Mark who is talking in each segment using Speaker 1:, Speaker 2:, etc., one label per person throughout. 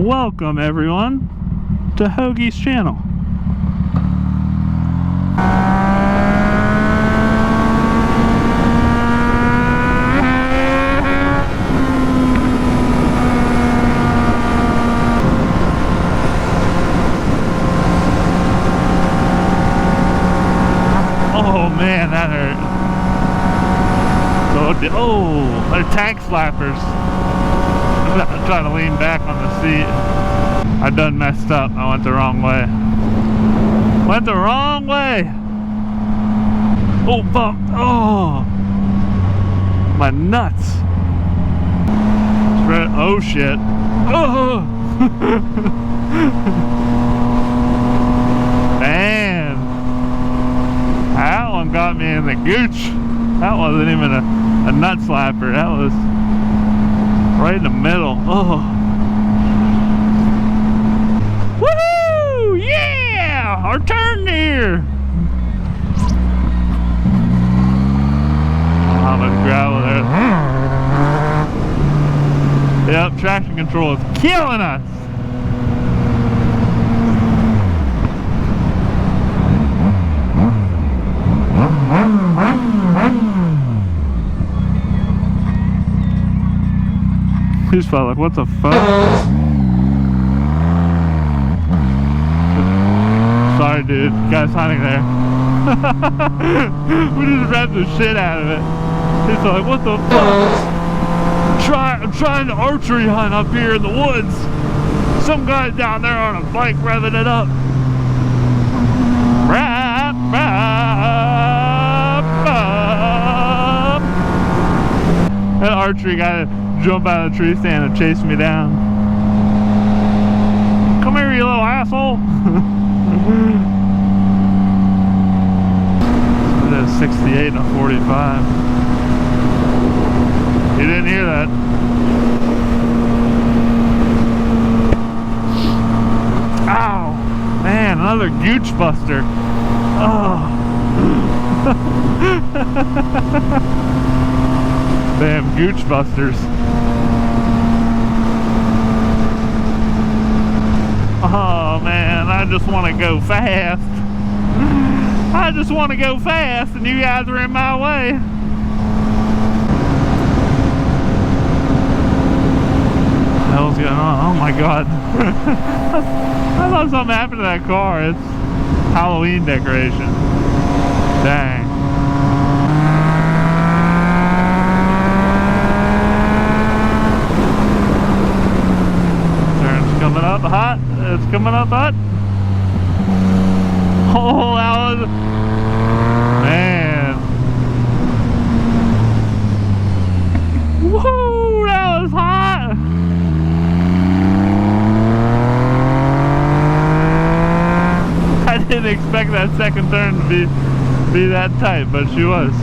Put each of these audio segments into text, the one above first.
Speaker 1: Welcome everyone to Hoagie's channel. Oh man, that hurt. Oh, they're tank slappers. I'm trying to lean back on the seat. I done messed up. I went the wrong way. Went the wrong way. Oh, bump. Oh, my nuts. Oh shit. Oh. Man, that one got me in the gooch. That wasn't even a nut slapper. That was right in the middle. Oh. Woohoo! Yeah! Our turn here! How much gravel there. Yep, traction control is killing us! He's probably like, what the fuck? Sorry dude, guy's hiding there. We just wrapped the shit out of it. He's like, what the fuck? I'm trying to archery hunt up here in the woods. Some guy's down there on a bike revving it up. That archery guy jump out of the tree stand and chase me down. Come here, you little asshole. It is 68 and a 45. You didn't hear that. Ow! Man, another gooch buster. Oh. Damn gooch busters. Oh man, I just want to go fast. I just want to go fast and you guys are in my way. What the hell's going on? Oh my god. I thought something happened to that car. It's Halloween decoration. Dang. Coming up hot. It's coming up hot. Oh, that was... Man. Woo, that was hot. I didn't expect that second turn to be that tight, but she was.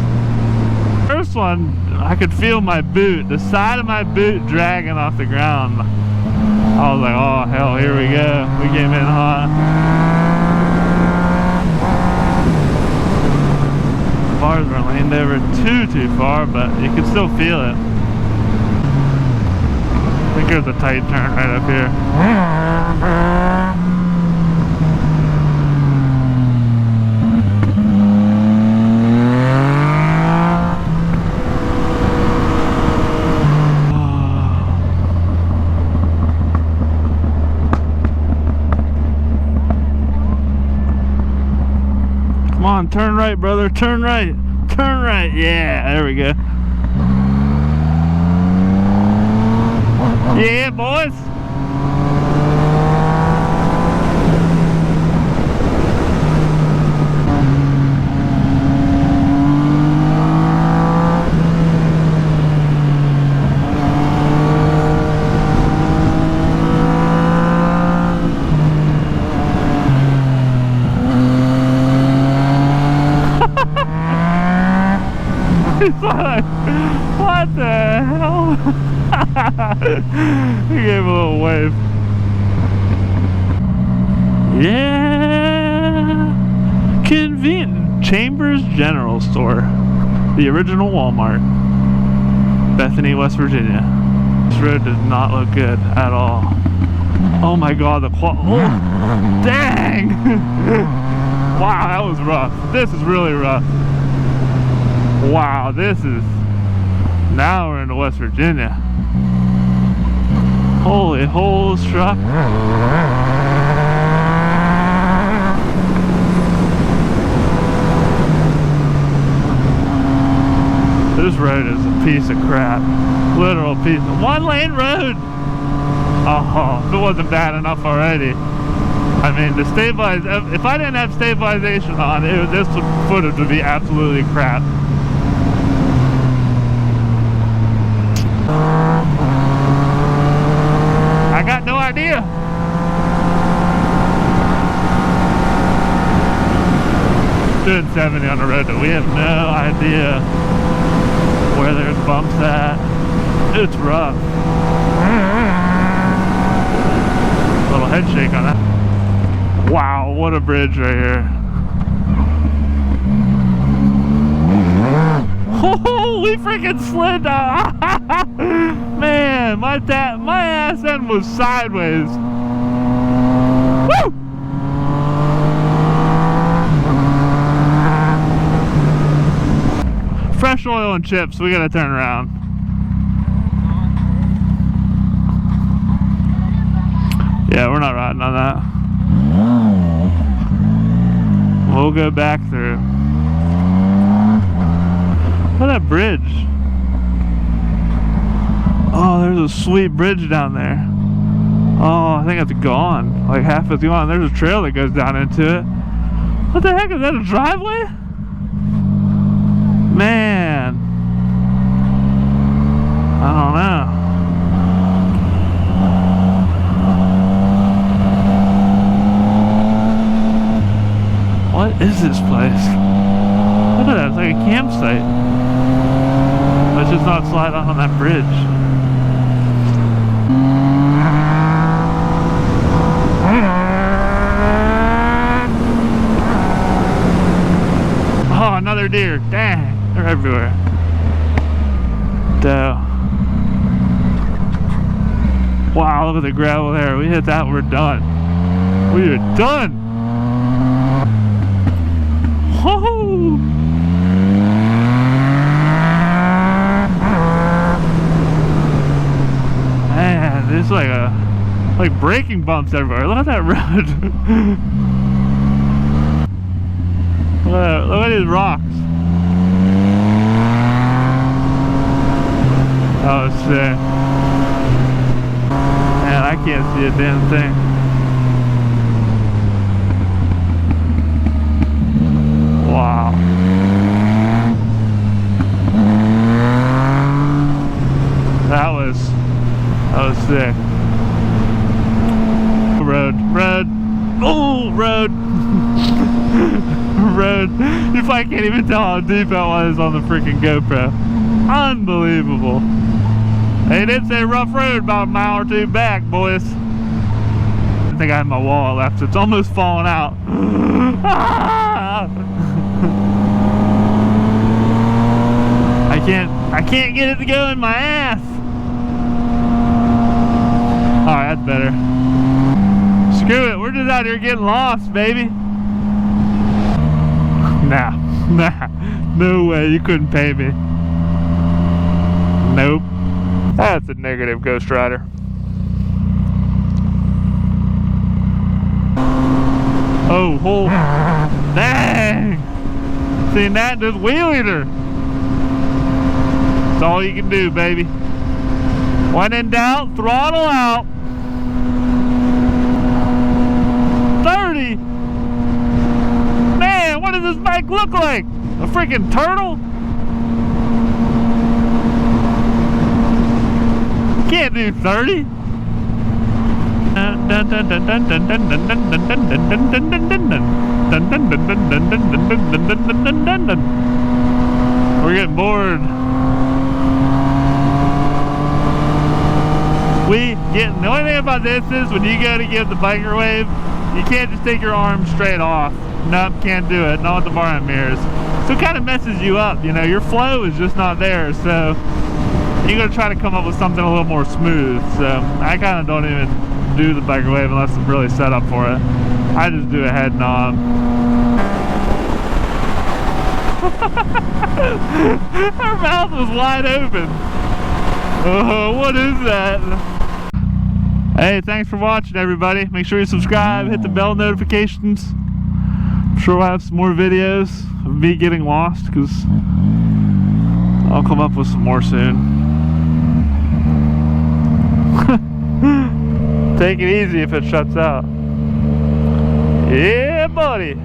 Speaker 1: First one, I could feel my boot, the side of my boot dragging off the ground. I was like, oh hell, here we go. We came in hot. The bars weren't leaned over too far, but you could still feel it. I think there's a tight turn right up here. Come on, turn right, brother, turn right. Turn right, yeah, there we go. Yeah, boys. He's like, what the hell? He gave a little wave. Yeah. Convenient. Chambers General Store. The original Walmart. Bethany, West Virginia. This road does not look good at all. Oh my god, the oh, dang! Wow, that was rough. This is really rough. Wow, this is... Now we're into West Virginia. Holy holes, truck. This road is a piece of crap. Literal piece of... One-lane road! Oh, if it wasn't bad enough already. I mean, the stabilize... If I didn't have stabilization on, this footage would be absolutely crap. I got no idea. Doing 70 on the road, but we have no idea where there's bumps at. It's rough. Little head shake on that. Wow, what a bridge right here. Holy freaking slid down. Man, my ass end was sideways. Woo! Fresh oil and chips, we gotta turn around. Yeah, we're not riding on that. We'll go back through. Look at that bridge. Oh, there's a sweet bridge down there. Oh, I think it's gone. Like half it's gone. There's a trail that goes down into it. What the heck? Is that a driveway? Man. I don't know. What is this place? Look at that, it's like a campsite. Let's just not slide on that bridge. Oh, another deer. Dang, they're everywhere. Doe. Wow, look at the gravel there. We hit that, we're done. We are done. Woohoo! Man, there's like braking bumps everywhere. Look at that road. Look at these rocks. Oh shit. Man, I can't see a damn thing. Wow. That was sick. Road. Oh, road. Road. You probably can't even tell how deep that was on the freaking GoPro. Unbelievable. They did say rough road about a mile or two back, boys. I think I have my wallet left. It's almost falling out. I can't get it to go in my ass. Alright, that's better. Screw it, we're just out here getting lost, baby. Nah, no way, you couldn't pay me. Nope. That's a negative, Ghost Rider. Oh, dang! Seen that? Just wheel eater. That's all you can do, baby. When in doubt, throttle out. 30. Man, what does this bike look like? A freaking turtle? Can't do 30. We're getting bored. The only thing about this is when you go to give the biker wave, you can't just take your arm straight off. Nope, can't do it. Not with the bar and mirrors. So it kind of messes you up, you know, your flow is just not there. So you're gonna try to come up with something a little more smooth. So I kind of don't even do the microwave unless I'm really set up for it. I just do a head nod. Her mouth was wide open. Oh, what is that? Hey, thanks for watching, everybody. Make sure you subscribe, hit the bell notifications. I'm sure we'll have some more videos of me getting lost, because I'll come up with some more soon. Take it easy if it shuts out. Yeah, buddy.